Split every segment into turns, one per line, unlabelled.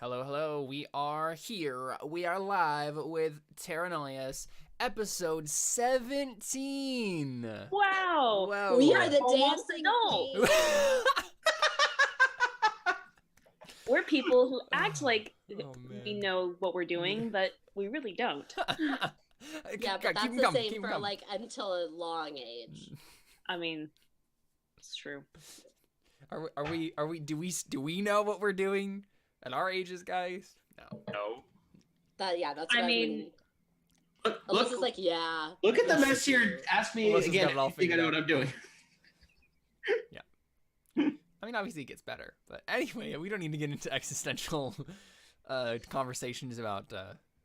Hello, hello. We are here. We are live with Terra Nullius, episode 17.
Wow.
Whoa.
We are the
Almost
dancing
adult.
queens.
We're people who act like
Oh,
we
man.
know what we're doing, but we really don't.
Yeah, but that's the same for like until a long age.
I mean, it's true.
Are we do we know what we're doing at our ages, guys? No.
That's what
I
I
mean,
Alyssa's like, yeah.
Look at the mess here. Ask me
Alyssa's
again
got it all
if you think I know
figured
what I'm doing.
I mean, obviously it gets better, but anyway, we don't need to get into existential conversations about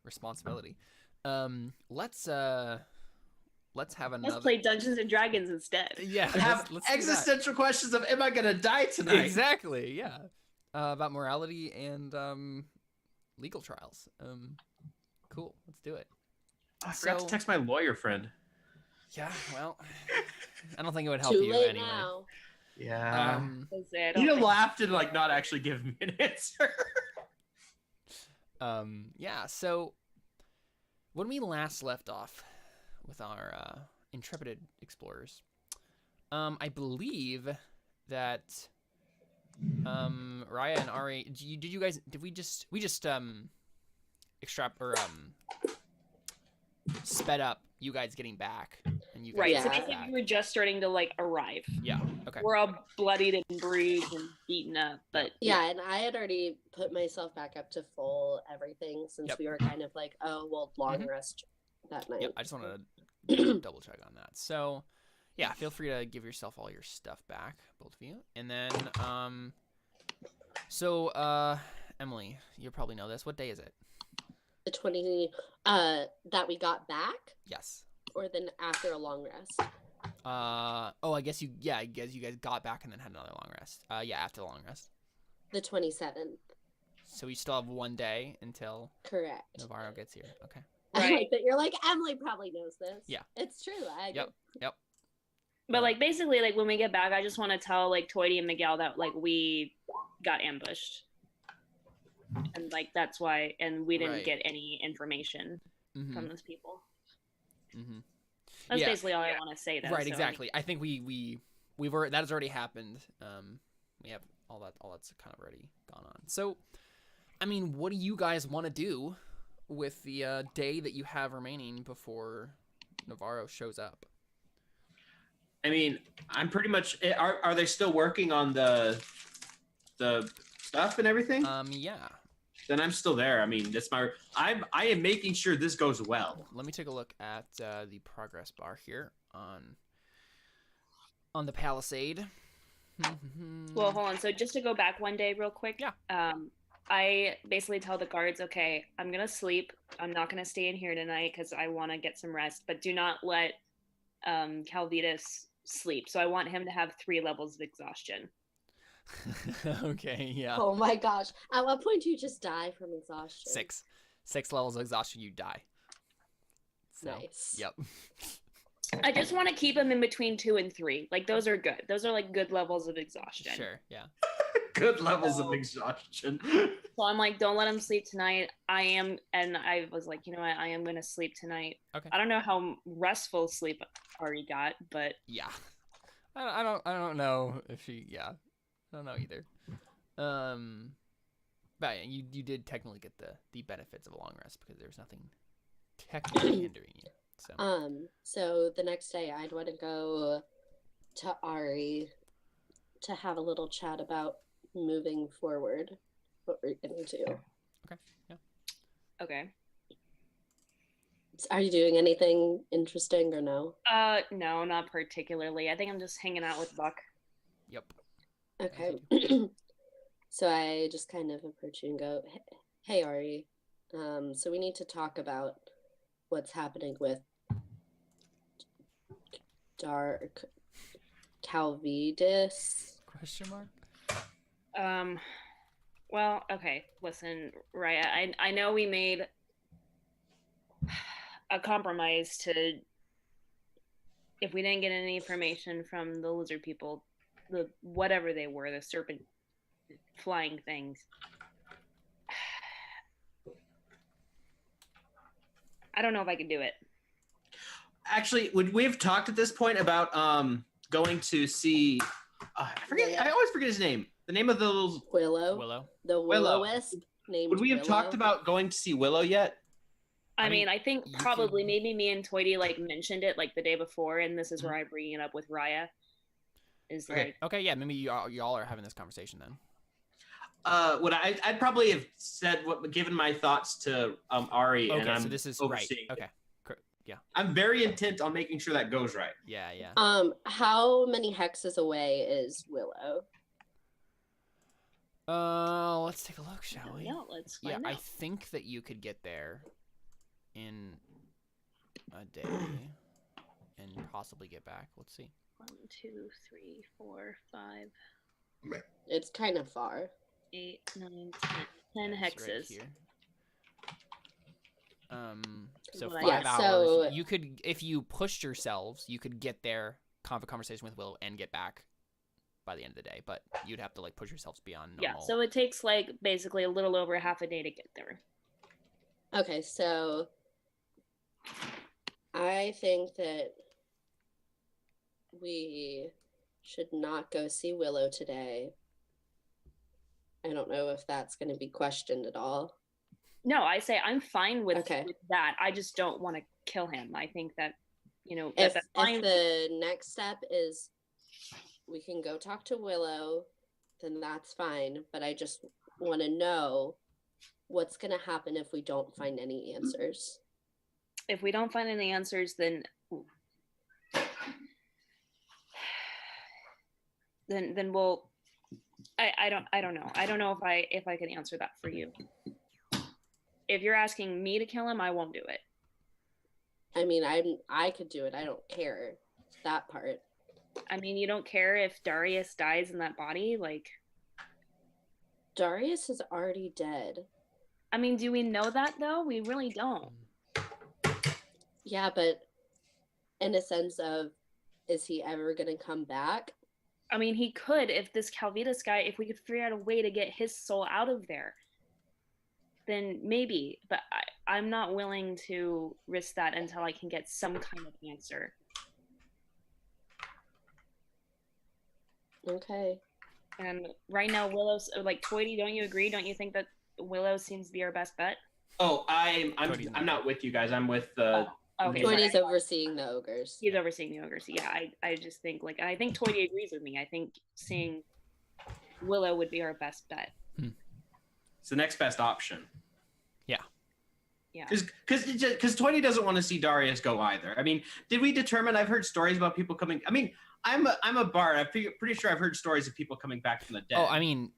responsibility. Let's have another.
Let's play Dungeons and Dragons instead.
Yeah,
Have
let's do that.
existential questions of am I gonna die tonight?
Exactly, yeah. About morality and legal trials. Cool, let's do it.
I forgot to text my lawyer friend.
Yeah, well, I don't think it would help
Too
you
late
anyway.
now.
Yeah.
You
He laughed and like not actually give me an answer.
Yeah, so when we last left off with our intrepid explorers, I believe that Raya and Ari, did we just sped up you guys getting back, and you guys
Right,
Yeah.
so
got
basically
back.
we were just starting to like arrive.
Yeah, okay.
We're all bloodied and bruised and beaten up, but
Yeah, and I had already put myself back up to full everything since
Yep.
we were kind of like, oh, well, long
Mhm.
rest that night.
Yep, I just wanted to double check on that. So, yeah, feel free to give yourself all your stuff back, both of you. And then, Emily, you probably know this. What day is it?
The 20 that we got back,
Yes.
or then after a long rest.
I guess you guys got back and then had another long rest. Yeah, after the long rest.
The 27th.
So we still have one day until
Correct.
Navarro gets here. Okay.
I
Right.
like that you're like, Emily probably knows this.
Yeah.
It's true.
Yep.
But like basically like when we get back, I just want to tell like Toity and Miguel that like we got ambushed. And like that's why, and we didn't
Right.
get any information
Mm-hmm.
from those people.
Mm-hmm.
That's
Yeah.
basically all I want to say. Though,
Right,
so,
exactly. I think we've that has already happened. We have all that's kind of already gone on. So, I mean, what do you guys want to do with the day that you have remaining before Navarro shows up?
I mean, I'm pretty much. Are they still working on the stuff and everything?
Yeah.
Then I'm still there. I mean, I am making sure this goes well.
Let me take a look at the progress bar here on the Palisade.
Well, hold on. So just to go back one day real quick.
Yeah.
I basically tell the guards, okay, I'm going to sleep. I'm not going to stay in here tonight because I want to get some rest, but do not let Calvitas sleep. So I want him to have 3 levels of exhaustion.
Okay, yeah.
Oh my gosh. At what point do you just die from exhaustion?
6 levels of exhaustion, you die. So,
Nice.
Yep.
I just want to keep him in between 2 and 3. Like those are good. Those are like good levels of exhaustion.
Sure, yeah.
Good levels of exhaustion.
So I'm like, don't let him sleep tonight. And I was like, you know what? I am going to sleep tonight.
Okay.
I don't know how restful sleep Ari got, but
Yeah. I don't know if she, yeah. I don't know either. But yeah, you did technically get the benefits of a long rest because there was nothing technically hindering you.
So the next day I'd want to go to Ari to have a little chat about moving forward, what we're gonna do.
Okay. Yeah.
okay.
Are you doing anything interesting or no?
No, not particularly. I think I'm just hanging out with Buck.
Yep.
Okay. So I just kind of approach you and go, hey Ari, so we need to talk about what's happening with Dark Calvidus.
Question mark?
Well, okay, listen, Raya, I know we made a compromise to, if we didn't get any information from the lizard people, the whatever they were, the serpent flying things, I don't know if I can do it.
Actually, would we have talked at this point about going to see? I forget.
Yeah.
I always forget his name. The name of the little.
Willow.
The
Willow.
Willow-wisp named
Would we have talked
Willow.
about going to see Willow yet?
I mean, I think
you
probably
can-
maybe me and Toity like mentioned it like the day before, and this is where I'm bringing it up with Raya. Is
Okay.
like,
Okay, yeah, maybe y'all are having this conversation then.
I'd probably have said given my thoughts to Ari, and
Okay,
I'm
so this is
overseeing
right.
it.
Okay. Yeah.
I'm very intent on making sure that goes right.
Yeah, yeah.
How many hexes away is Willow?
Let's take a look, shall we?
yeah, let's
Yeah,
find
I
out.
think that you could get there in a day and possibly get back. Let's see.
1, 2, 3, 4, 5,
It's kind of far.
8, 9, 10
Yeah, it's right
hexes.
here. So
Well,
5
yeah,
hours.
so-
You could, if you pushed yourselves, you could get there, have a conversation with Willow, and get back by the end of the day. But you'd have to like push yourselves beyond normal.
Yeah, so it takes like basically a little over half a day to get there.
Okay, so I think that we should not go see Willow today. I don't know if that's going to be questioned at all.
No, I say I'm fine with,
Okay.
with that. I just don't want to kill him. I think that,
If,
that's fine.
if the next step is we can go talk to Willow, then that's fine. But I just want to know what's going to happen if we don't find any answers.
If we don't find any answers, then we'll. I don't know. I don't know if I can answer that for you. If you're asking me to kill him, I won't do it.
I mean, I could do it. I don't care that part.
I mean, you don't care if Darius dies in that body? Like,
Darius is already dead.
I mean, do we know that though? We really don't.
Yeah, but in a sense of, is he ever going to come back?
I mean, he could if this Calvitas guy, if we could figure out a way to get his soul out of there, then maybe. But I'm not willing to risk that until I can get some kind of answer.
Okay.
And right now, Willow's like Toity. Don't you agree? Don't you think that Willow seems to be our best bet?
Oh, I'm
Cody's not.
not with you guys. I'm with the.
Okay,
Toity's
sorry.
overseeing the ogres.
He's overseeing the ogres. Yeah, I just think like I think Toity agrees with me. I think seeing Willow would be our best bet.
It's the next best option.
Yeah.
Because Toity doesn't want to see Darius go either. I mean, did we determine? I've heard stories about people coming. I mean, I'm a bard. I'm pretty sure I've heard stories of people coming back from the dead.
Oh, I mean,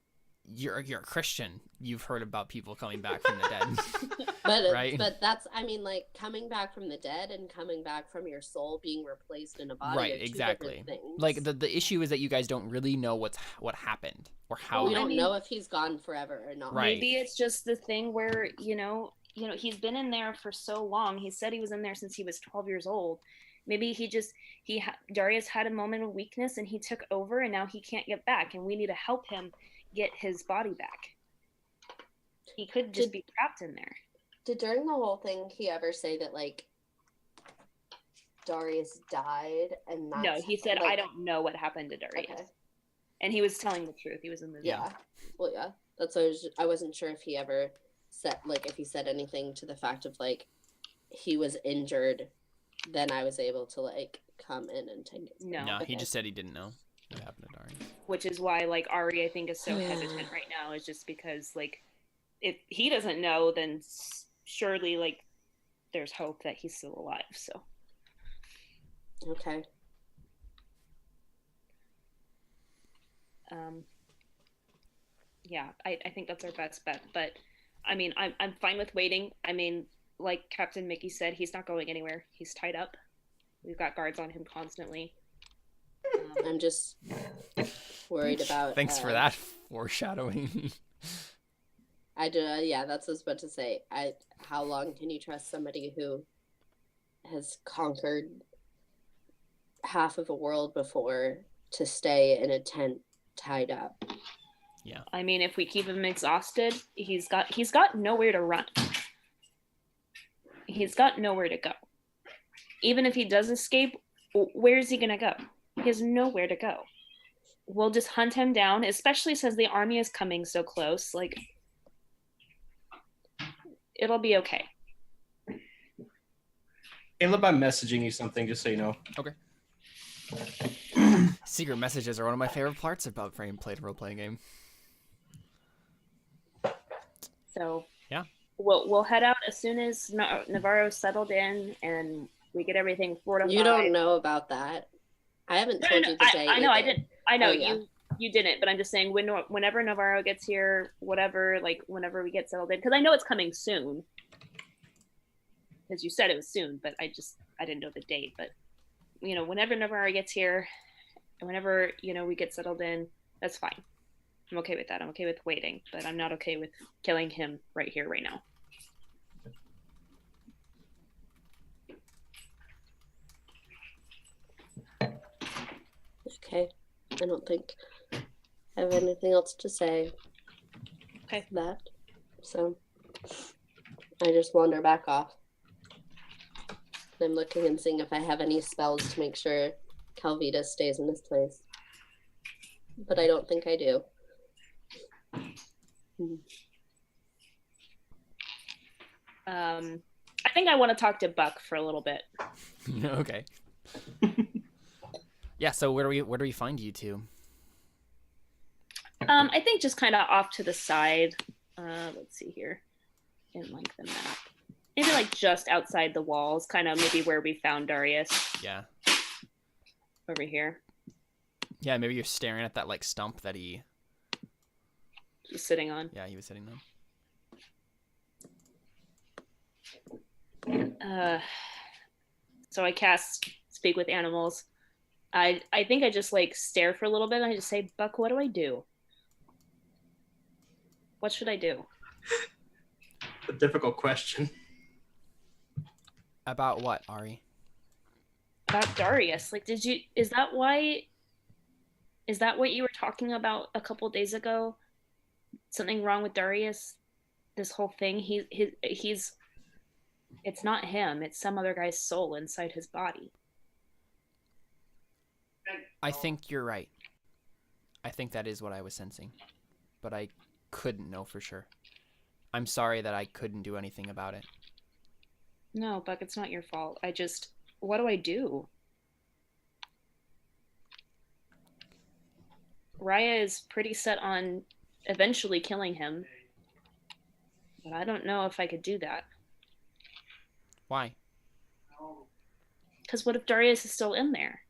you're a Christian. You've heard about people coming back from the dead.
But
Right.
but that's, I mean, like coming back from the dead and coming back from your soul being replaced in a body.
Right,
are two
exactly.
different things.
Like the issue is that you guys don't really know what happened or how.
we
Well, I
don't
mean-
know if he's gone forever or not.
Right.
Maybe it's just the thing where he's been in there for so long. He said he was in there since he was 12 years old. Maybe Darius had a moment of weakness and he took over and now he can't get back and we need to help him get his body back. He could just be trapped in there.
Did during the whole thing he ever say that like Darius died and that's
No, he said,
like,
I don't know what happened to Darius.
Okay.
And he was telling the truth. He was in the
Yeah. Well, yeah. That's what I wasn't sure if he ever said, like, if he said anything to the fact of like he was injured, then I was able to like come in and take it.
No.
No, he
Okay.
just said he didn't know what happened to Darius.
Which is why like Ari, I think, is so hesitant right now, is just because like if he doesn't know, then surely like there's hope that he's still alive. So
Okay.
yeah, I think that's our best bet. But I mean, I'm fine with waiting. I mean, like Captain Mickey said, he's not going anywhere. He's tied up. We've got guards on him constantly.
I'm just worried about.
Thanks for that foreshadowing.
I do. Yeah, that's what I was about to say. How long can you trust somebody who has conquered half of a world before to stay in a tent tied up?
Yeah.
I mean, if we keep him exhausted, he's got nowhere to run. he's got nowhere to go. Even if he does escape, where's he gonna go? He has nowhere to go. We'll just hunt him down, especially since the army is coming so close. Like, it'll be okay.
Caleb, I'm messaging you something just so you know.
Okay. Secret messages are one of my favorite parts about played a role-playing game.
So
yeah,
we'll head out as soon as Navarro's settled in and we get everything fortified.
You don't know about that. I haven't told you the day.
I know,
either.
I didn't. I know
yeah.
you didn't, but I'm just saying whenever Navarro gets here, whatever, like whenever we get settled in, because I know it's coming soon. Because you said it was soon, but I didn't know the date. But whenever Navarro gets here, and whenever we get settled in, that's fine. I'm okay with that. I'm okay with waiting, but I'm not okay with killing him right here, right now.
Okay. I don't think I have anything else to say.
Okay.
That. So I just wander back off. I'm looking and seeing if I have any spells to make sure Calvita stays in this place. But I don't think I do.
I think I want to talk to Buck for a little bit.
Okay. Yeah, so where do we find you two?
I think just kind of off to the side. Let's see here. Didn't like the map. Maybe like just outside the walls, kind of maybe where we found Darius.
Yeah.
Over here.
Yeah, maybe you're staring at that like stump that he
was sitting on.
Yeah, he was sitting
on. So I cast Speak with Animals. I think I just like stare for a little bit and I just say, Buck, what do I do? What should I do?
A difficult question.
About what, Ari?
About Darius. Like, is that what you were talking about a couple days ago? Something wrong with Darius? This whole thing? He's it's not him, it's some other guy's soul inside his body.
I think you're right. I think that is what I was sensing. But I couldn't know for sure. I'm sorry that I couldn't do anything about it.
No, Buck, it's not your fault. What do I do? Raya is pretty set on eventually killing him. But I don't know if I could do that.
Why?
Because what if Darius is still in there?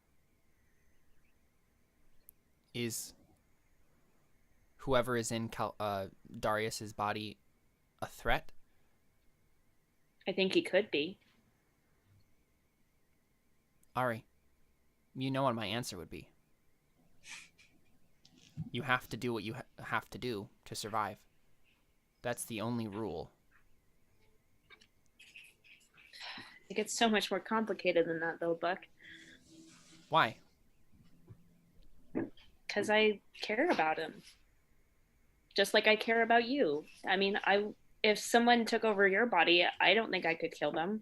Is whoever is in Darius's body a threat?
I think he could be.
Ari, you know what my answer would be. You have to do what you have to do to survive. That's the only rule.
It gets so much more complicated than that, though, Buck.
Why?
Because I care about him. Just like I care about you. I mean, if someone took over your body, I don't think I could kill them.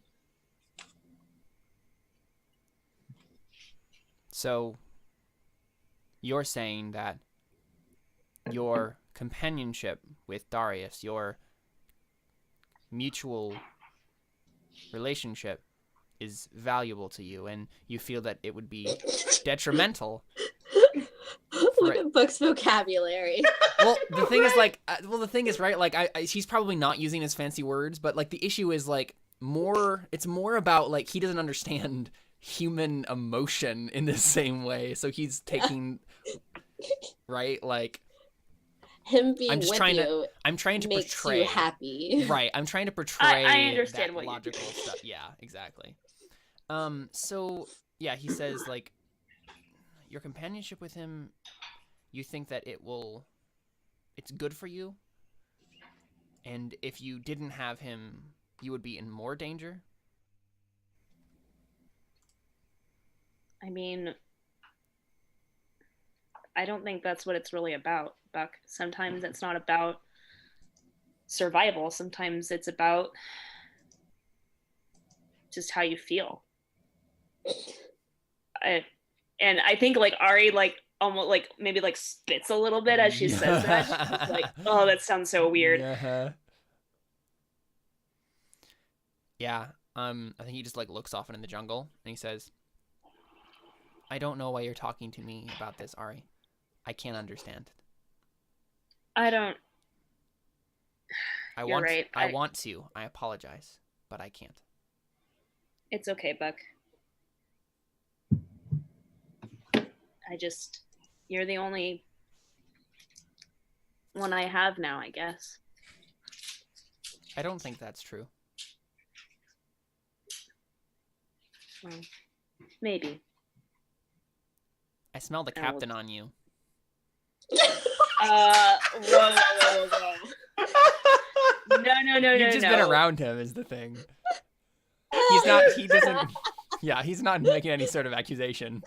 So, you're saying that your companionship with Darius, your mutual relationship is valuable to you, and you feel that it would be detrimental.
Look at Buck's vocabulary.
Well, the thing is, like, right, like, he's probably not using his fancy words, but, like, the issue is, like, it's more about, like, he doesn't understand human emotion in the same way, so he's taking, right, like,
him being I'm
trying to
makes
portray
you happy.
Right, I'm trying to portray
I understand
that
what
logical stuff. Yeah, exactly. So, yeah, he says, like, your companionship with him, you think that it's good for you, and if you didn't have him, you would be in more danger?
I mean, I don't think that's what it's really about, Buck. Sometimes it's not about survival. Sometimes it's about just how you feel. And I think like Ari like almost like maybe like spits a little bit as she says that. She's like, oh, that sounds so weird.
Yeah. I think he just like looks off into the jungle and he says, I don't know why you're talking to me about this, Ari. I can't understand.
You're
want
right.
I want to. I apologize, but I can't.
It's okay, Buck. You're the only one I have now, I guess.
I don't think that's true.
Well, maybe.
I smell the captain on you.
Whoa. No.
You've just been around him is the thing. He's not making any sort of accusation.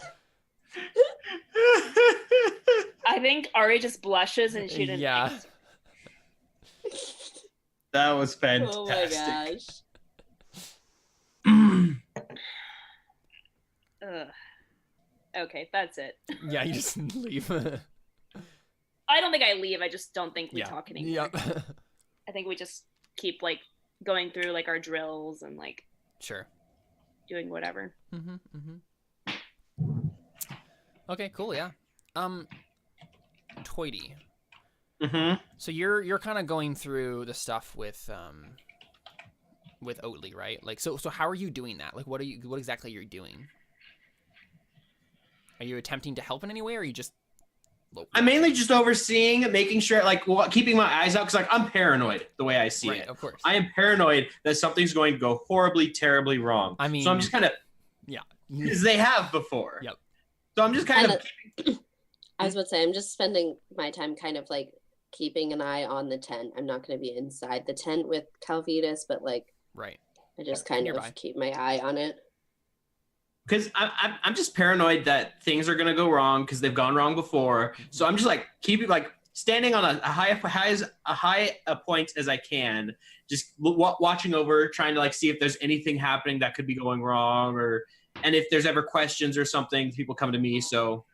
I think Ari just blushes and she didn't.
Yeah.
That was fantastic.
Oh my gosh.
Okay, that's it.
Yeah, you just leave.
I don't think I leave. I just don't think we talk anymore.
Yep.
I think we just keep like going through like our drills and like
Sure.
doing whatever.
Okay, cool. Yeah. Toity.
Mm-hmm.
So you're kind of going through the stuff with Oatly, right? Like, so how are you doing that? Like, what exactly are you doing? Are you attempting to help in any way, or are you just?
I'm mainly just overseeing, making sure, like, keeping my eyes out, because like I'm paranoid the way I see it.
Of course.
I am paranoid that something's going to go horribly, terribly wrong.
I mean,
so I'm just kind of, because they have before.
Yep.
So I'm just kind of.
I was about to say, I'm just spending my time kind of like keeping an eye on the tent. I'm not going to be inside the tent with Calvitas, but like,
right.
I just kind of keep my eye on it.
Because I'm just paranoid that things are gonna go wrong because they've gone wrong before. So I'm just like keeping like standing on a high point as I can, just watching over, trying to like see if there's anything happening that could be going wrong, and if there's ever questions or something, people come to me. So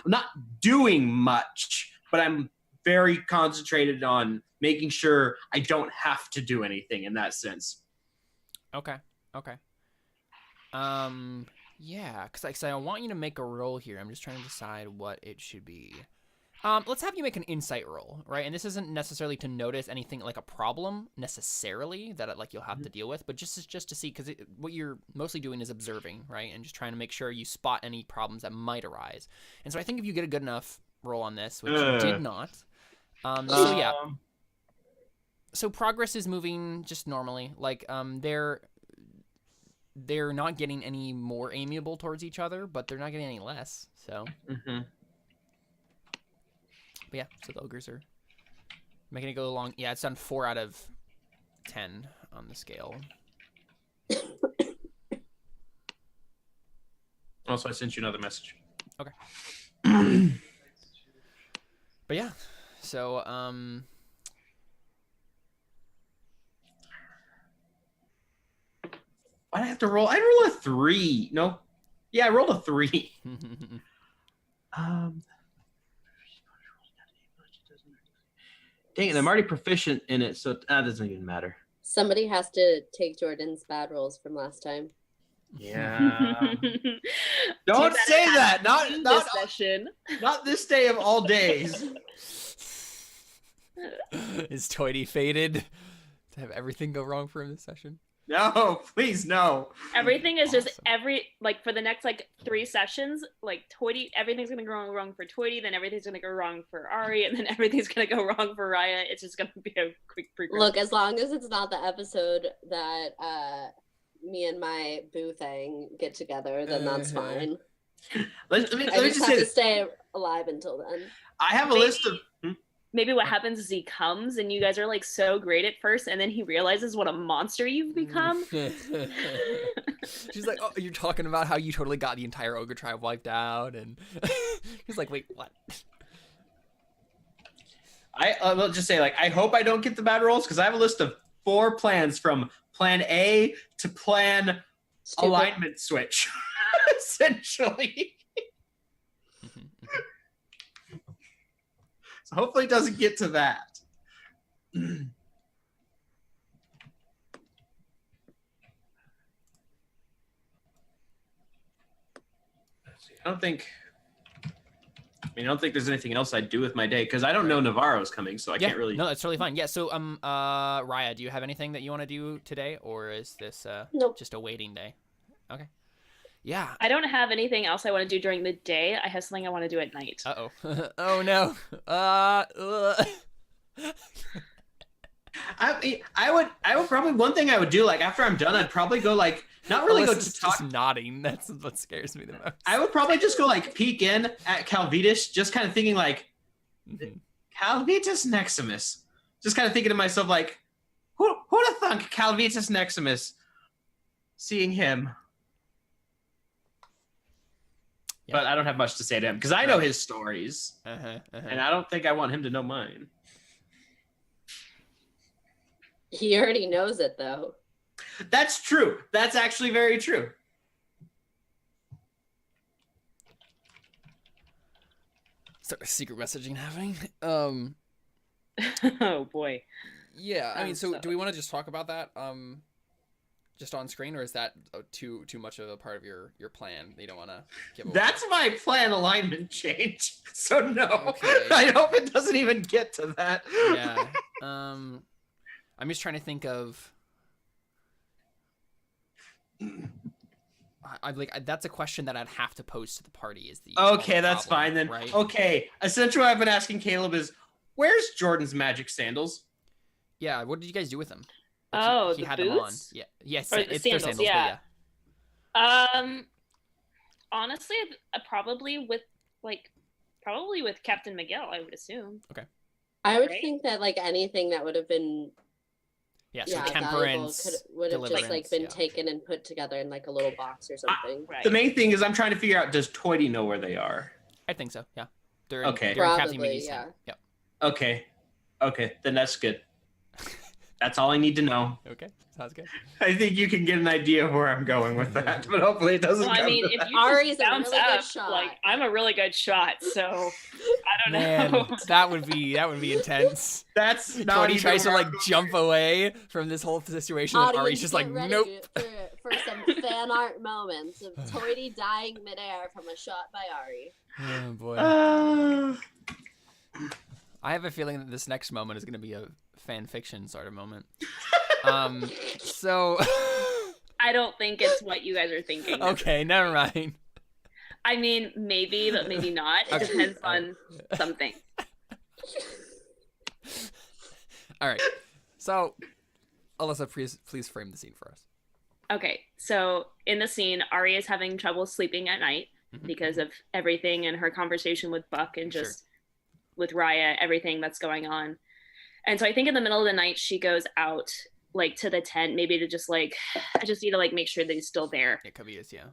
I'm not doing much, but I'm very concentrated on making sure I don't have to do anything in that sense.
Okay. Yeah, because I want you to make a roll here. I'm just trying to decide what it should be. Let's have you make an insight roll, right? And this isn't necessarily to notice anything like a problem necessarily that like you'll have to deal with, but just to see, because what you're mostly doing is observing, right? And just trying to make sure you spot any problems that might arise. And so I think if you get a good enough roll on this, which you did not, so yeah. So progress is moving just normally. Like they're not getting any more amiable towards each other, but they're not getting any less. So, but yeah, so the ogres are making it go along. Yeah, it's done 4 out of 10 on the scale.
Also, I sent you another message.
Okay. But yeah, so
why did I have to roll? I rolled a 3. No. Yeah, I rolled a 3. Dang it, I'm already proficient in it, so that doesn't even matter.
Somebody has to take Jordan's bad rolls from last time.
Yeah. Don't say that. Not
this session.
Not this day of all days.
Is Toity fated to have everything go wrong for him this session?
No, please no.
Everything is just for the next like 3 sessions, like Toity, everything's gonna go wrong for Toity, then everything's gonna go wrong for Ari, and then everything's gonna go wrong for Raya. It's just gonna be a quick progress.
Look, as long as it's not the episode that me and my boo thing get together, then that's fine.
Let me
I
just
just
say
have to
this.
stay alive until then.
I have a list of.
Maybe what happens is he comes and you guys are like so great at first, and then he realizes what a monster you've become.
She's like, oh, you're talking about how you totally got the entire ogre tribe wiped out, and he's like, wait, what?
I will just say, like, I hope I don't get the bad rolls, because I have a list of 4 plans from plan A to plan
Stupid.
alignment switch, essentially. So hopefully it doesn't get to that. I don't think there's anything else I'd do with my day because I don't know Navarro's coming, so I can't really.
No, that's totally fine. Yeah. So, Raya, do you have anything that you want to do today, or is this
Nope.
just a waiting day? Okay. Yeah.
I don't have anything else I want to do during the day. I have something I want to do at night.
Uh-oh. Oh no.
I would probably one thing I would do like after I'm done I'd probably go like not really go to talk.
Just nodding. That's what scares me the most.
I would probably just go like peek in at Calvitus, just kind of thinking like Calvitus Neximus. Just kind of thinking to myself like, who'd have thunk Calvitus Neximus? Seeing him.
Yeah.
But I don't have much to say to him because I know his stories, and I don't think I want him to know mine.
He already knows it though.
That's true. That's actually very true.
So secret messaging happening.
Oh boy.
Yeah. I mean, so
So-
do we want to just talk about that? Just on screen, or is that too much of a part of your plan? You don't want to give away?
That's my plan alignment change. So no,
Okay.
I hope it doesn't even get to that.
Yeah. I'm just trying to think of. That's a question that I'd have to pose to the party. Is the
Okay, that's
problem,
fine then.
right?
Okay, essentially what I've been asking Caleb is, where's Jordan's magic sandals?
Yeah. What did you guys do with them?
Oh,
he
the
had them on.
boots?
Yeah. Yes.
Or the
It's their
sandals,
sandals.
yeah.
But yeah.
Honestly, probably with Captain Miguel, I would assume.
I would
Right?
think that like anything that would have been
Yeah. So
valuable
temperance.
would have just like
deliverance,
been
yeah.
taken and put together in like a little box or something.
Right.
The main thing is I'm trying to figure out, does Toity know where they are?
I think so. Yeah. They're
Okay.
They're in Captain
Probably,
Mickey's
yeah.
tent. Yep.
Okay, then that's good. That's all I need to know.
Okay. Sounds good.
I think you can get an idea of where I'm going with that, but hopefully it doesn't
Well, I
come
mean,
to
if
that.
you
Ari's
just
a
bounce
really good
up,
shot.
like I'm a really good shot, so I don't
Man,
know.
that would be intense.
That's not
Cody
even
tries to
where
like
I'm going.
jump away from this whole situation, and Ari's
Audience,
just
get
like,
ready
nope.
for some fan art moments of Toity dying midair from a shot by Ari.
Oh boy. I have a feeling that this next moment is going to be a fan fiction sort of moment. So.
I don't think it's what you guys are thinking.
Okay, never mind.
I mean, maybe, but maybe not. It
Okay.
depends on something.
All right. So, Alyssa, please frame the scene for us.
Okay, so in the scene, Ari is having trouble sleeping at night
Mhm.
because of everything and her conversation with Buck and
Sure.
just with Raya, everything that's going on. And so I think in the middle of the night, she goes out like to the tent, maybe to just like, I just need to like make sure that he's still there.
It could be this, yeah.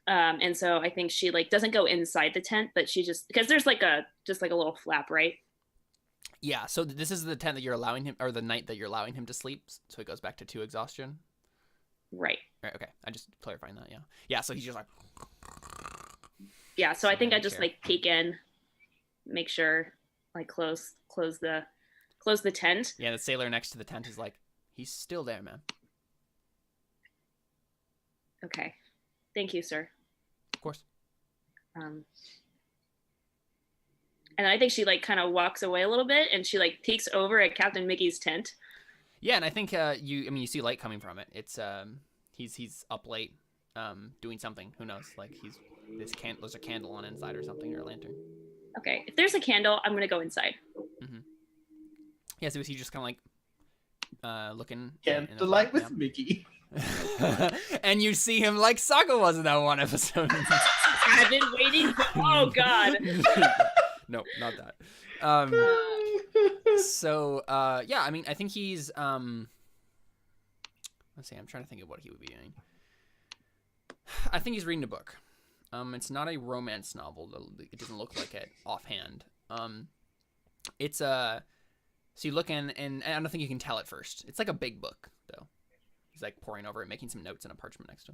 And so I think she like doesn't go inside the tent, but she just, because there's like a little flap, right?
Yeah, so this is the tent that you're allowing him, or the night that you're allowing him to sleep, so it goes back to 2 exhaustion.
Right.
Right, okay. I just clarifying that, yeah. Yeah, so he's just like,
Yeah. So I think I
Same
just
chair.
like peek in, make sure, like close the tent.
yeah, the sailor next to the tent is like, he's still there, man.
Okay. Thank you, sir.
Of course.
And I think she like kind of walks away a little bit and she like peeks over at Captain Mickey's tent.
Yeah, and I think you see light coming from it. It's he's up late, doing something. Who knows? Like there's a candle on inside or something, or a lantern.
Okay. If there's a candle, I'm gonna go inside.
Yeah, so he's just kind of like looking.
Can't
in the
delight
flap,
with Mickey.
yeah. And you see him like Sokka was in that one episode.
I've been waiting for, oh god.
No, not that. So yeah, I mean, I think he's let's see, I'm trying to think of what he would be doing. I think he's reading a book. It's not a romance novel. It doesn't look like it offhand. It's so you look in, and I don't think you can tell at first. It's like a big book though. He's like poring over it, making some notes in a parchment next to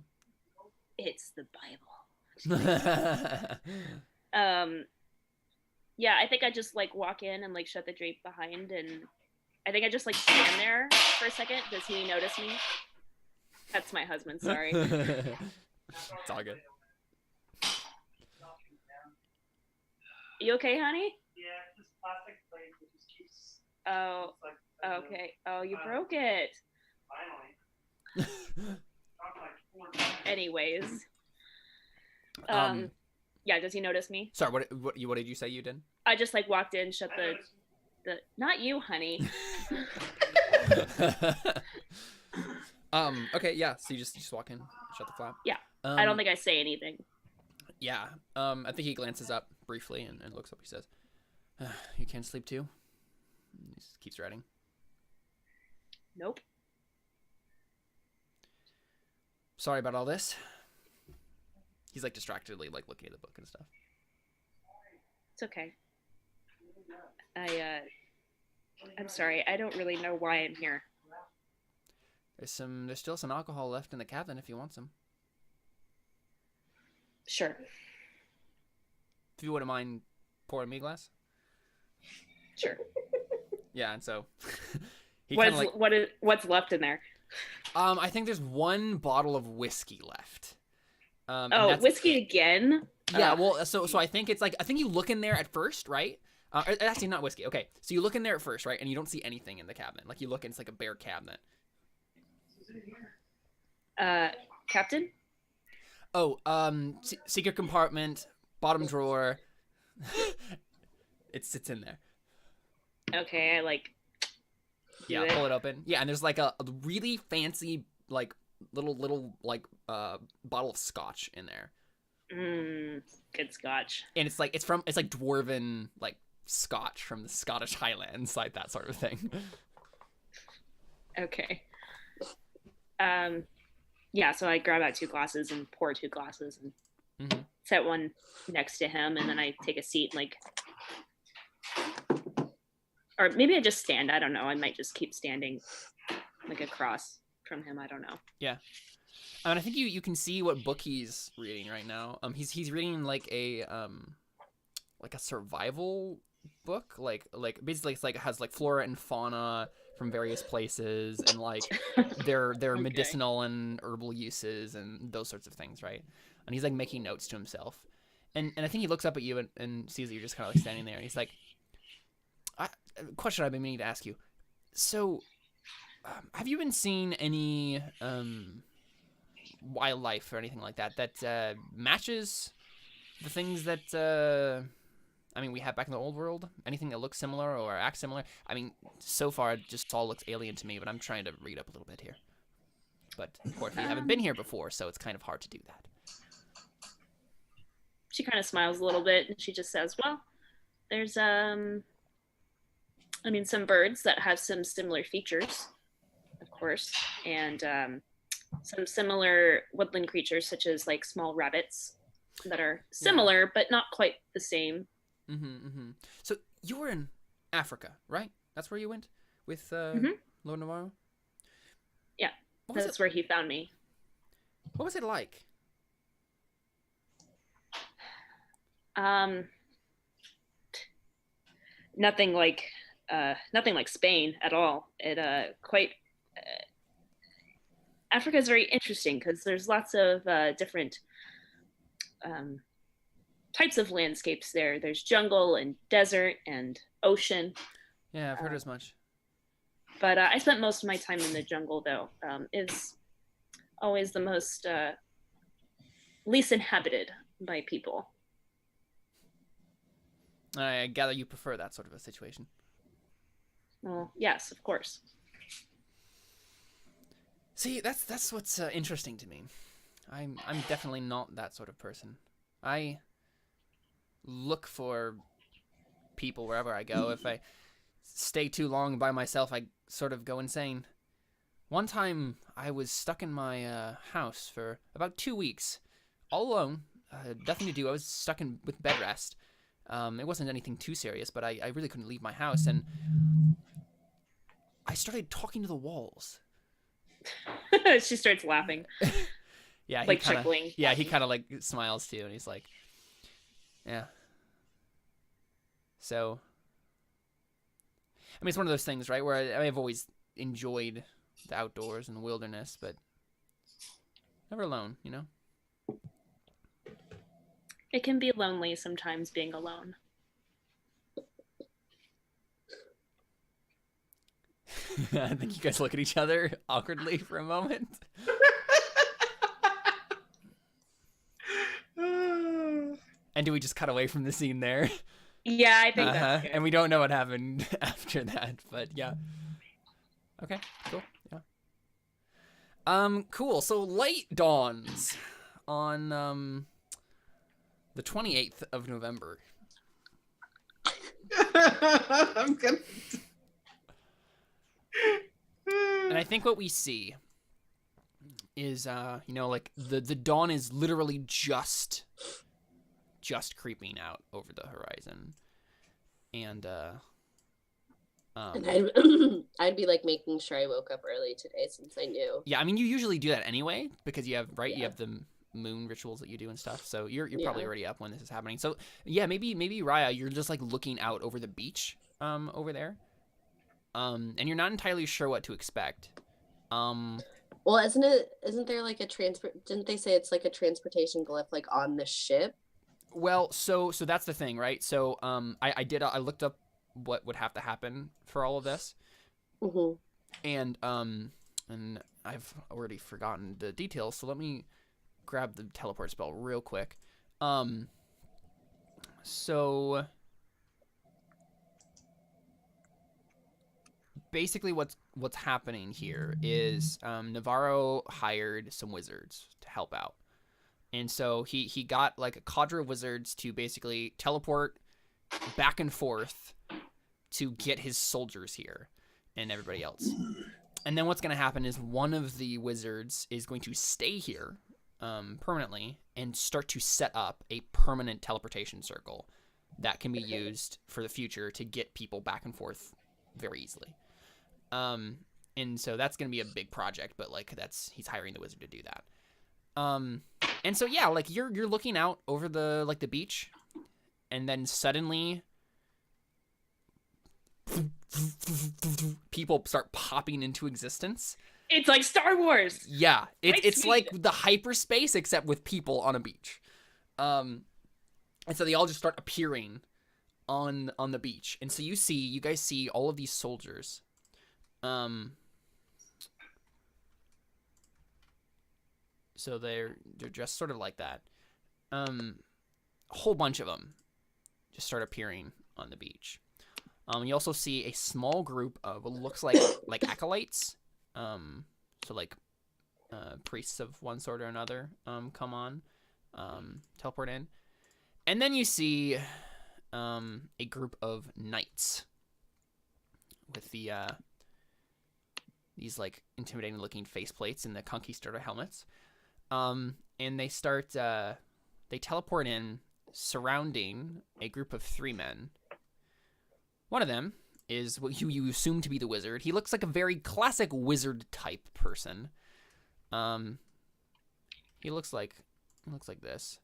It's the Bible.
him.
Yeah, I think I just like walk in and like shut the drape behind, and I think I just like stand there for a second. Does he notice me? That's my husband. Sorry.
It's all good.
You okay, honey?
Yeah, this plastic plate that just keeps.
Oh,
Like,
okay. Oh, you broke it.
Finally. Like 4 times.
Anyways. Yeah, does he notice me?
Sorry, what did you say you did?
I just like walked in, shut the not you, honey.
Okay, yeah. So you just walk in, shut the flap.
Yeah. I don't think I say anything.
Yeah. I think he glances up briefly and looks up. He says, "You can't sleep too?" And he just keeps writing.
Nope.
Sorry about all this. He's like distractedly like looking at the book and stuff.
It's okay. I'm sorry. I don't really know why I'm here.
There's still some alcohol left in the cabin if you want some.
Sure.
If you wouldn't mind pouring me a glass.
Sure.
Yeah, and so he kind of like
what's left in there?
I think there's one bottle of whiskey left.
Whiskey again?
Yeah, well, so I think it's like I think you look in there at first, right? Actually, not whiskey. Okay, so you look in there at first, right, and you don't see anything in the cabinet. Like you look, and it's like a bare cabinet.
Captain?
Oh, secret compartment, bottom drawer. It sits in there.
Okay, I like.
Yeah, pull it open. Yeah, and there's like a really fancy like little like bottle of scotch in there.
Good scotch.
And it's like dwarven like scotch from the Scottish Highlands, like that sort of thing.
Okay. Yeah, so I grab out 2 glasses and pour 2 glasses and set one next to him, and then I take a seat and like, or maybe I just stand. I don't know. I might just keep standing like across from him. I don't know.
Yeah. I mean, I think you can see what book he's reading right now. He's reading like a survival book, like basically it's like it has like flora and fauna from various places and like their
Okay.
medicinal and herbal uses and those sorts of things, right? And he's like making notes to himself, and I think he looks up at you and sees that you're just kind of like standing there, and he's like, question I've been meaning to ask you. So, have you been seeing any wildlife or anything like that matches the things that I mean we have back in the old world? Anything that looks similar or acts similar? I mean, so far it just all looks alien to me, but I'm trying to read up a little bit here. But of course we haven't been here before, so it's kind of hard to do that.
She kind of smiles a little bit and she just says, well, there's I mean, some birds that have some similar features, of course, and some similar woodland creatures such as like small rabbits that are similar but not quite the same.
So you were in Africa, right? That's where you went with Lord Navarro?
Yeah, that's where he found me.
What was it like?
Nothing like Spain at all. Africa is very interesting because there's lots of different types of landscapes there. There's jungle and desert and ocean.
Yeah, I've heard as much.
But I spent most of my time in the jungle, though. It's always the most least inhabited by people.
I gather you prefer that sort of a situation.
Well, yes, of course.
See, that's what's interesting to me. I'm definitely not that sort of person. I look for people wherever I go. If I stay too long by myself, I sort of go insane. One time, I was stuck in my house for about 2 weeks, all alone. Nothing to do. I was stuck with bed rest. It wasn't anything too serious, but I really couldn't leave my house, and I started talking to the walls.
She starts laughing,
Yeah, he
like
kind of.
chuckling.
Yeah, he kind of like smiles too, and he's like, "Yeah." So, I mean, it's one of those things, right? Where I've always enjoyed the outdoors and the wilderness, but never alone, you know.
It can be lonely sometimes being alone.
I think you guys look at each other awkwardly for a moment. And do we just cut away from the scene there?
Yeah, I think that's good.
And we don't know what happened after that, but yeah. Okay, cool. Yeah. Cool. So light dawns on the 28th of November.
I'm gonna.
And I think what we see is like the dawn is literally just creeping out over the horizon. And
And I'd be like making sure I woke up early today since I knew.
yeah, I mean you usually do that anyway because you have you
Yeah.
have the moon rituals that you do and stuff. So you're
Yeah.
probably already up when this is happening. So yeah, maybe Raya, you're just like looking out over the beach over there. And you're not entirely sure what to expect.
Well, isn't there like a didn't they say it's like a transportation glyph like on the ship?
Well, so that's the thing, right? So I looked up what would have to happen for all of this.
Mm-hmm.
And I've already forgotten the details, so let me grab the teleport spell real quick. So basically what's happening here is Navarro hired some wizards to help out. And so he got like a cadre of wizards to basically teleport back and forth to get his soldiers here and everybody else. And then what's going to happen is one of the wizards is going to stay here permanently and start to set up a permanent teleportation circle that can be used for the future to get people back and forth very easily. And so that's going to be a big project, but like he's hiring the wizard to do that. And so yeah, like you're looking out over the beach, and then suddenly people start popping into existence.
It's like Star Wars.
Yeah, it's
speed.
like the hyperspace except with people on a beach. And so they all just start appearing on the beach, and so you guys see all of these soldiers. So they're dressed sort of like that. A whole bunch of them just start appearing on the beach. You also see a small group of what looks like acolytes. So like priests of one sort or another come on, teleport in. And then you see a group of knights with these like intimidating looking faceplates and the conquistador helmets. And they teleport in surrounding a group of 3 men. One of them is what you assume to be the wizard. He looks like a very classic wizard type person. He looks like this.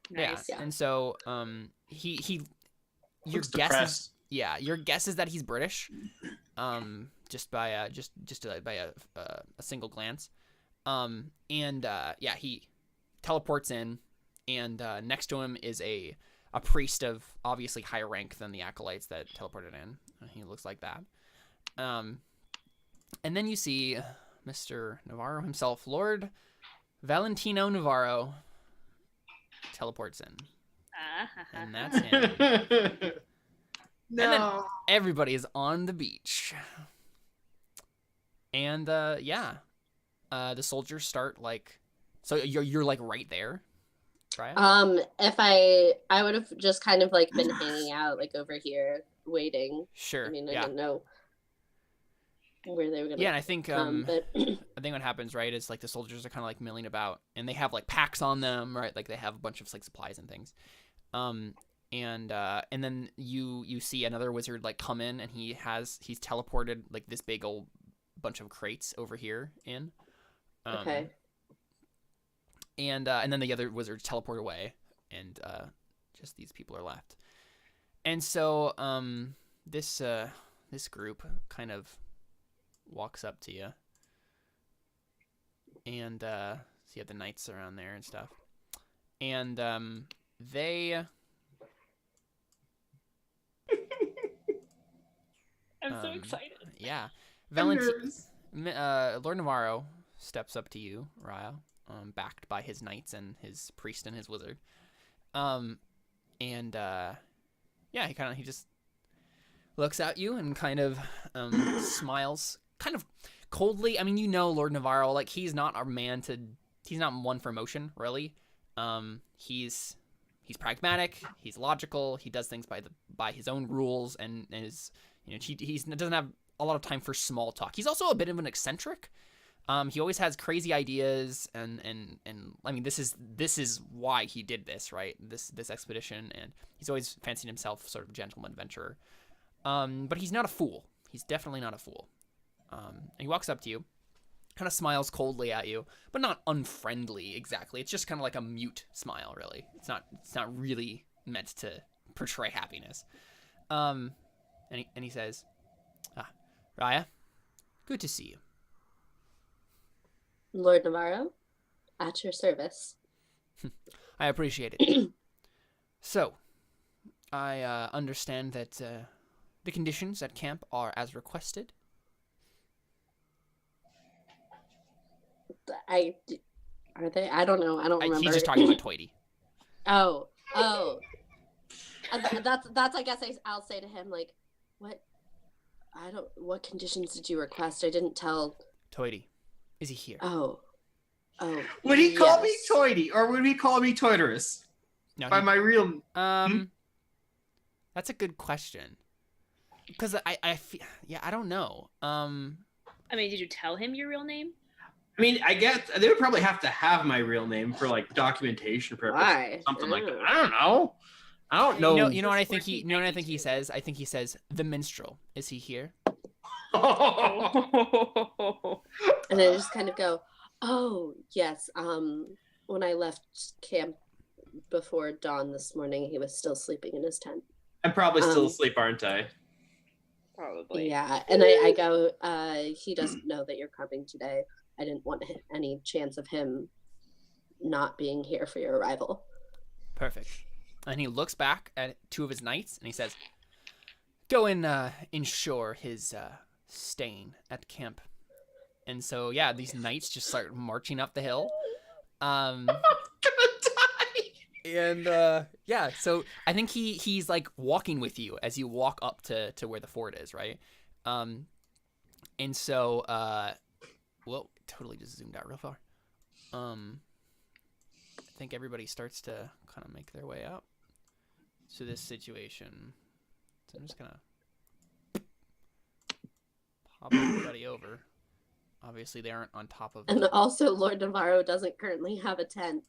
Nice.
Yeah. And so he your
Looks
guess
depressed.
is your guess is that he's British. Just by a single glance. He teleports in, and next to him is a priest of obviously higher rank than the acolytes that teleported in. He looks like that. And then you see Mr. Navarro himself, Lord Valentino Navarro, teleports in. And that's him.
No.
And then everybody is on the beach. And the soldiers start like, so you're like right there, right?
If I would have just kind of like been hanging out like over here waiting.
Sure.
I mean, I
yeah.
didn't know where they were gonna
Yeah, and I think
but
I think what happens, right, is like the soldiers are kind of like milling about, and they have like packs on them, right? Like they have a bunch of like supplies and things. And then you see another wizard like come in, and he's teleported like this big old bunch of crates over here in.
Okay.
And then the other wizards teleport away, and just these people are left. And so this group kind of walks up to you, and so you have the knights around there and stuff, and they.
I'm so excited.
Yeah, Lord Navarro steps up to you, Raya, backed by his knights and his priest and his wizard, and yeah, he just looks at you and kind of smiles, kind of coldly. I mean, you know, Lord Navarro, like he's not one for emotion, really. He's pragmatic, he's logical, he does things by his own rules, and is, you know, he doesn't have a lot of time for small talk. He's also a bit of an eccentric. He always has crazy ideas, and I mean, this is why he did this, right? This expedition, and he's always fancied himself sort of a gentleman adventurer. But he's not a fool. He's definitely not a fool. And he walks up to you, kind of smiles coldly at you, but not unfriendly exactly. It's just kind of like a mute smile, really. It's not really meant to portray happiness. And he says, Raya, good to see you.
Lord Navarro, at your service.
I appreciate it. So, I understand that the conditions at camp are as requested.
Are they? I don't know. I don't remember.
He's just talking about Toity.
Oh. That's. I guess I'll say to him, like, what conditions did you request? I didn't tell.
Toity, is he here?
Oh.
Would he call me Toity, or would he call me Toiterus?
No,
By my real...
That's a good question. Because I feel, yeah, I don't know.
I mean, did you tell him your real name?
I mean, I guess they would probably have to have my real name for like documentation purposes.
Why?
Something like that. I don't know. I don't know.
You know what I think he says? I think he says the minstrel. Is he here?
And I just kind of go, oh, yes. When I left camp before dawn this morning, he was still sleeping in his tent.
I'm probably still asleep, aren't I?
Probably.
Yeah, and I go, he doesn't know that you're coming today. I didn't want any chance of him not being here for your arrival.
Perfect. And he looks back at two of his knights and he says, go and ensure his staying at camp. And so, yeah, these knights just start marching up the hill.
I'm gonna die.
And yeah, so I think he's like walking with you as you walk up to where the fort is, right? And so, well, totally just zoomed out real far. I think everybody starts to kind of make their way out to this situation. So I'm just gonna pop everybody over. Obviously, they aren't on top of.
And also, Lord Navarro doesn't currently have a tent.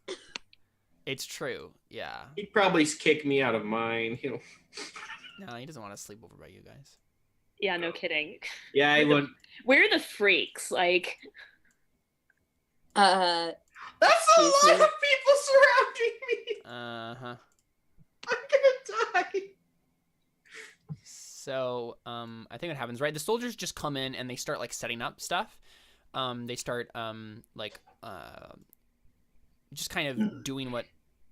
It's true, yeah.
He'd probably kick me out of mine. You know.
No, he doesn't want to sleep over by you guys.
Yeah, no kidding.
Yeah, I would.
We're the freaks, like.
That's a lot of people surrounding me.
Uh-huh.
I'm gonna die.
So, I think what happens, right? The soldiers just come in and they start like setting up stuff. They start just kind of doing what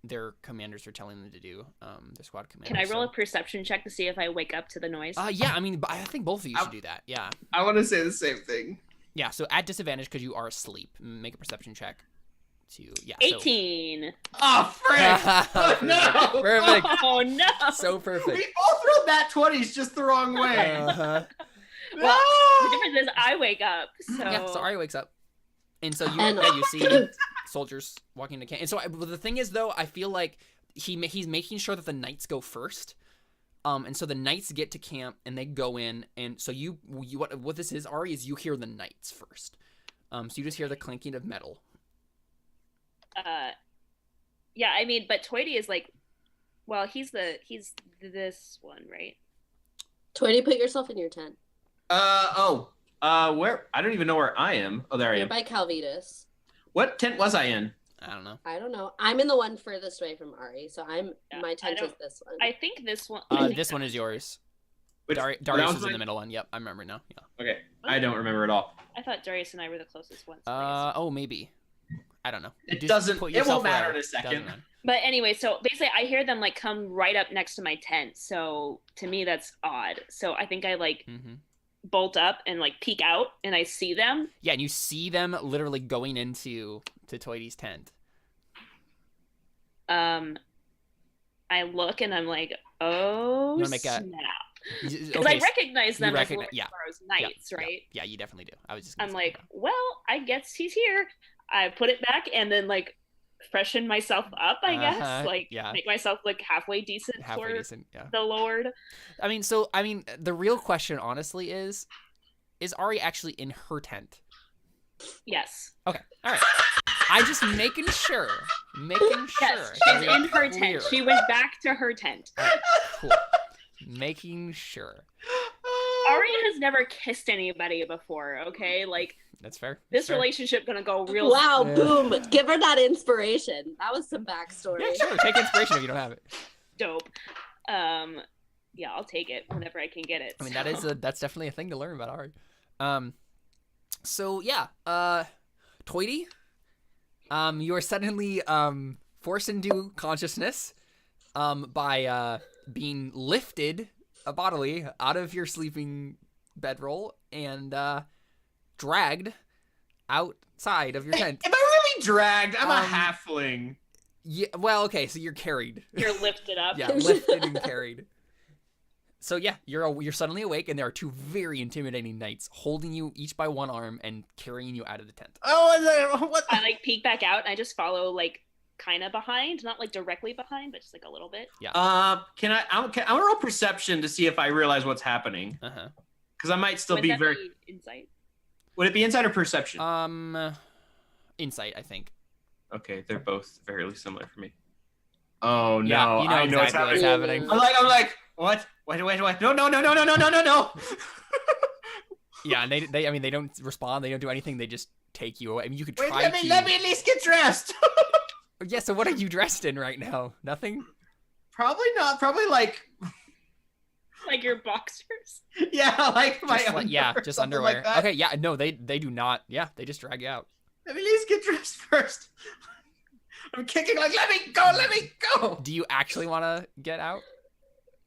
their commanders are telling them to do. Their squad commanders.
Can I roll a perception check to see if I wake up to the noise?
Yeah, I mean, I think both of you should do that. Yeah.
I want to say the same thing.
Yeah, so at disadvantage because you are asleep. Make a perception check.
18.
Oh, frick! Oh, no!
Perfect.
Oh, no!
So perfect.
We both rolled that 20s just the wrong way.
Uh-huh.
Well, the difference is I wake up, so...
Yeah, so Ari wakes up. And so you see soldiers walking into camp. And so the thing is, though, I feel like he's making sure that the knights go first. And so the knights get to camp and they go in. And so you what this is, Ari, is you hear the knights first. So you just hear the clinking of metal.
Yeah, I mean, but Toity is like, well, he's this one, right?
Toity, put yourself in your tent.
Oh. Where? I don't even know where I am. Oh, there I
You're
am.
by Calvitas.
What tent was I in?
I don't know.
I don't know. I'm in the one furthest away from Ari, so my tent is this one.
I think this one.
This one is yours.
Which,
Darius
that
is
was
in
my-
the middle one. Yep, I remember now. Yeah.
Okay, I don't remember at all.
I thought Darius and I were the closest ones.
Oh, maybe. I don't know.
It
Just
doesn't.
put
It
yourself
won't matter
wherever.
in a second.
Doesn't matter.
But anyway, so basically, I hear them like come right up next to my tent. So to me, that's odd. So I think I like
Mm-hmm.
bolt up and like peek out, and I see them.
Yeah, and you see them literally going into Toidy's tent.
I look and I'm like, oh
You wanna make a-
snap, because
Okay,
I recognize them as
recognize-
Lord
yeah.
Navarro's
yeah,
knights, right?
Yeah, you definitely do. I was just.
I'm like, well, I guess he's here. I put it back and then like freshen myself up, I guess.
Uh-huh,
Like
yeah.
make myself look halfway decent
halfway
for
decent. Yeah.
the Lord.
I mean, the real question, honestly, is Ari actually in her tent?
Yes.
Okay, all right. I just making sure. Making sure.
Yes,
that
she's
we are
in her
clear.
tent. She went back to her tent.
All right, cool. Making sure.
Ari has never kissed anybody before, okay? Like
That's fair.
this
That's fair.
relationship gonna go real
Wow,
Yeah.
boom. Give her that inspiration. That was some backstory.
Yeah, sure. Take inspiration if you don't have it.
dope. Yeah, I'll take it whenever I can get it.
I mean,
so.
that's definitely a thing to learn about Ari. So yeah, Toity, you are suddenly forced into consciousness by being lifted bodily out of your sleeping bedroll and dragged outside of your tent.
Am I really dragged? I'm a
Um,
halfling.
Yeah, well, okay, so you're carried.
You're lifted up.
Yeah, lifted and carried. So yeah, you're suddenly awake, and there are two very intimidating knights holding you each by one arm and carrying you out of the tent.
Oh, what?
I like peek back out and I just follow like kind of behind, not like directly behind, but just like a little bit.
Can I? I want to roll perception to see if I realize what's happening,
Uh
because I might still
Would
be
that
very.
be insight?
Would it be insight or perception?
huh. Insight, I think.
Okay, they're both fairly similar for me. Oh no!
Yeah, you know
I know
exactly
what's
what's happening.
I'm like, what? Wait! No!
Yeah, and they don't respond. They don't do anything. They just take you away. I mean, you could
Wait,
try
let me at least get dressed.
Yeah. So what are you dressed in right now? Nothing.
Probably not. Probably like,
Like your boxers?
yeah, like my
Just
underwear,
just
something
underwear.
like that.
Okay. Yeah. No, they do not. Yeah, they just drag you out.
Let me at least get dressed first. I'm kicking like, let me go.
Do you actually want to get out?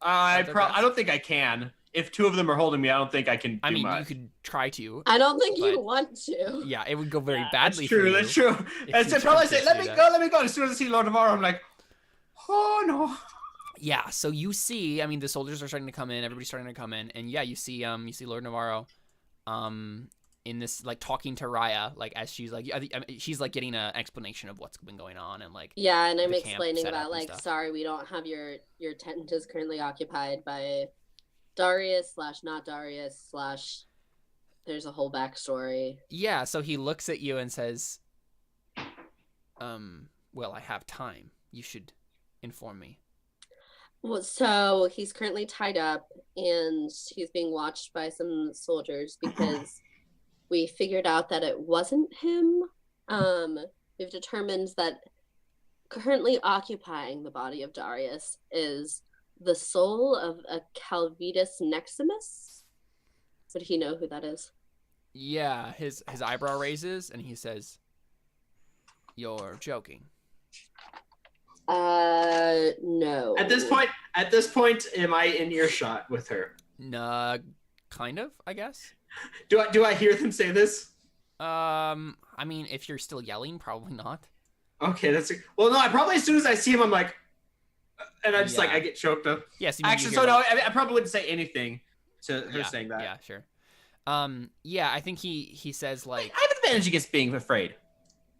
I
Out their dress?
don't think I can. If two of them are holding me, I don't think I can do
I mean,
much.
you could try to.
I don't think you
But-
want to.
Yeah, it would go very
Yeah,
badly.
That's true.
For you.
That's true.
if
That's
you
it. Probably
tried
say,
to
let
do
me
that.
go. Let me go. As soon as I see Lord Navarro, I'm like, oh no.
Yeah, so you see, I mean, the soldiers are starting to come in, everybody's starting to come in, and yeah, you see Lord Navarro, in this, like, talking to Raya, like, as she's like, she's like getting an explanation of what's been going on, and like,
Yeah, and I'm
the camp
explaining
setup
about
and
like,
stuff.
sorry, we don't have your tent is currently occupied by Darius / not Darius / there's a whole backstory.
yeah, so he looks at you and says, well, I have time. You should inform me.
Well, so he's currently tied up and he's being watched by some soldiers because we figured out that it wasn't him. We've determined that currently occupying the body of Darius is the soul of a Calvitas Neximus. Would he know who that is?
Yeah, his eyebrow raises, and he says, you're joking.
No.
At this point, am I in earshot with her?
Nah, kind of, I guess.
Do I hear them say this?
I mean, if you're still yelling, probably not.
Okay, well. No, I probably as soon as I see him, I'm like, and I just like
Yeah.
I get choked up.
Yes.
Actually, so no, I probably wouldn't say anything to her saying that.
Yeah, sure. Yeah, I think he says like,
I have an advantage against being afraid.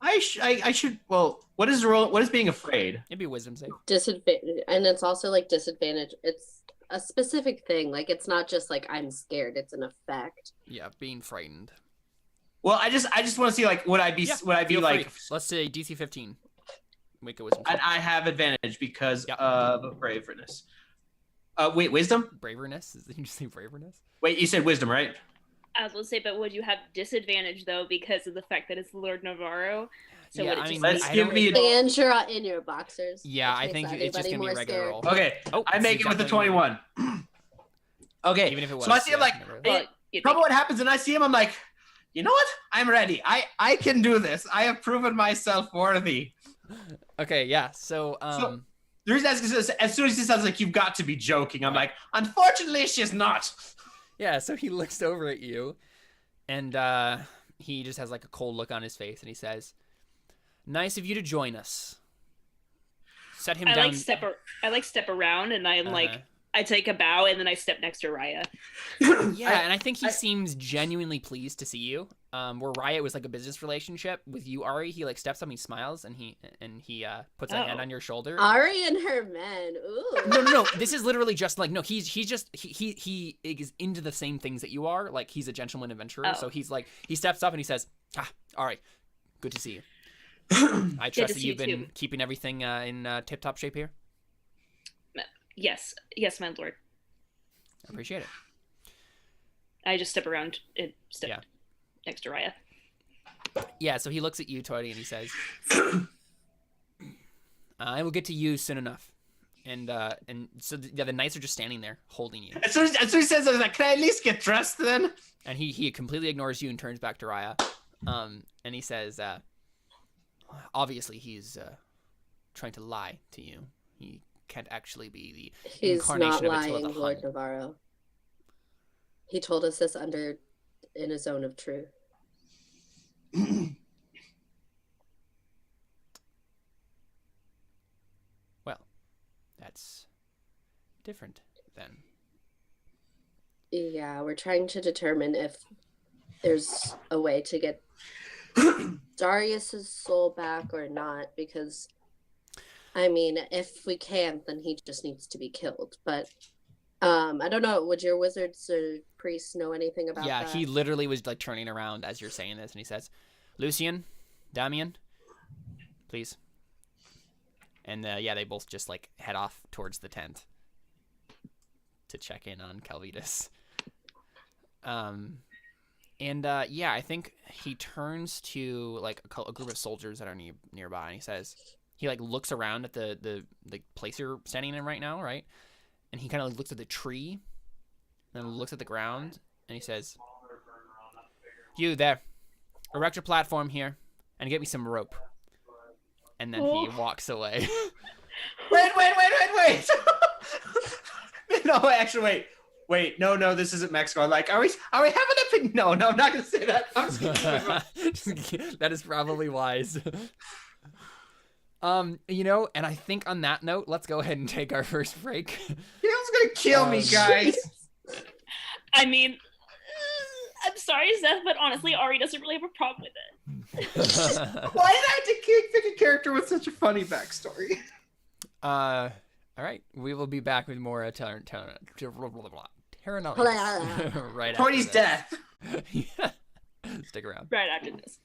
I should. Well, what is the role? What is being afraid?
it'd be a wisdom save.
Disadvantage, and it's also like disadvantage. It's a specific thing. Like it's not just like I'm scared. It's an effect.
Yeah, being frightened.
Well, I just want to see like would I be
Feel
like
free. Let's say DC 15. Make a wisdom save.
I have advantage because
Yep.
of braveness. Wait, wisdom?
Braverness? Did you just say braverness?
Wait, you said wisdom, right?
I was gonna say, but would you have disadvantage though because of the fact that it's Lord Navarro? So
Yeah,
would it
I
just
mean,
be
Let's
I
give
don't-
me a-
And you're in your boxers.
Yeah,
which
I think
makes
it's just
anybody
gonna be a
more
regular
scared.
roll.
Okay,
Oh,
I make it with a
definitely-
21. Okay,
Even if it was.
so I see him
yeah,
like,
never-
well, you'd
probably
think-
what happens, and I see him, I'm like, you know what? I'm ready. I can do this. I have proven myself worthy.
Okay, yeah. So,
The reason I ask is as soon as he sounds like you've got to be joking, I'm like, unfortunately, she's not.
yeah. So he looks over at you, and he just has like a cold look on his face, and he says, "Nice of you to join us." Set him
I
down.
like step around, and I'm
Uh-huh.
like, I take a bow, and then I step next to Raya.
Yeah, and I think he seems genuinely pleased to see you. Where Riot was like a business relationship with you, Ari, he like steps up, and he smiles, and he puts a hand
Oh.
on your shoulder.
Ari and her men. Ooh.
No. This is literally just like he's just he is into the same things that you are. Like he's a gentleman adventurer,
Oh.
so he's like he steps up and he says, all right, good to see you. I
to
trust that
see
you've
you
been
too.
keeping everything in tip-top shape here.
Yes, my lord.
I appreciate it.
I just step around and step
Yeah.
next to Raya.
Yeah, so he looks at you, Toady, and he says, "I will get to you soon enough." And so the knights are just standing there holding you.
As soon as he says, I was like, can I at least get dressed then?
And he completely ignores you and turns back to Raya. And he says, obviously he's trying to lie to you. He can't actually be the
He's
incarnation
not
of Attila
lying,
the
Lord
Hun.
Navarro. He told us this in a zone of truth.
Well, that's different then.
Yeah, we're trying to determine if there's a way to get Darius's soul back or not, because I mean, if we can't, then he just needs to be killed. But I don't know, would your wizards or priests know anything about
Yeah,
that?
he literally was like turning around as you're saying this, and he says, "Lucian, Damian, please." And yeah, they both just like head off towards the tent to check in on Calvitas. Yeah, I think he turns to like a group of soldiers that are nearby, and he says, he like looks around at the place you're standing in right now, right? And he kind of looks at the tree, and then looks at the ground, and he says, "You there, erect a platform here, and get me some rope." And then he walks away.
Wait. No, actually, wait. No, this isn't Mexico. I'm like, are we having a pig? No, I'm not gonna say that. I'm just kidding.
That is probably wise. And I think on that note, let's go ahead and take our first break.
Caleb's gonna kill me, guys.
I mean, I'm sorry, Seth, but honestly, Ari doesn't really have a problem with it.
Why did I have to pick a character with such a funny backstory?
All right, we will be back with more Terra Nullius right after
Cody's
this.
death.
Yeah. Stick around.
Right after this.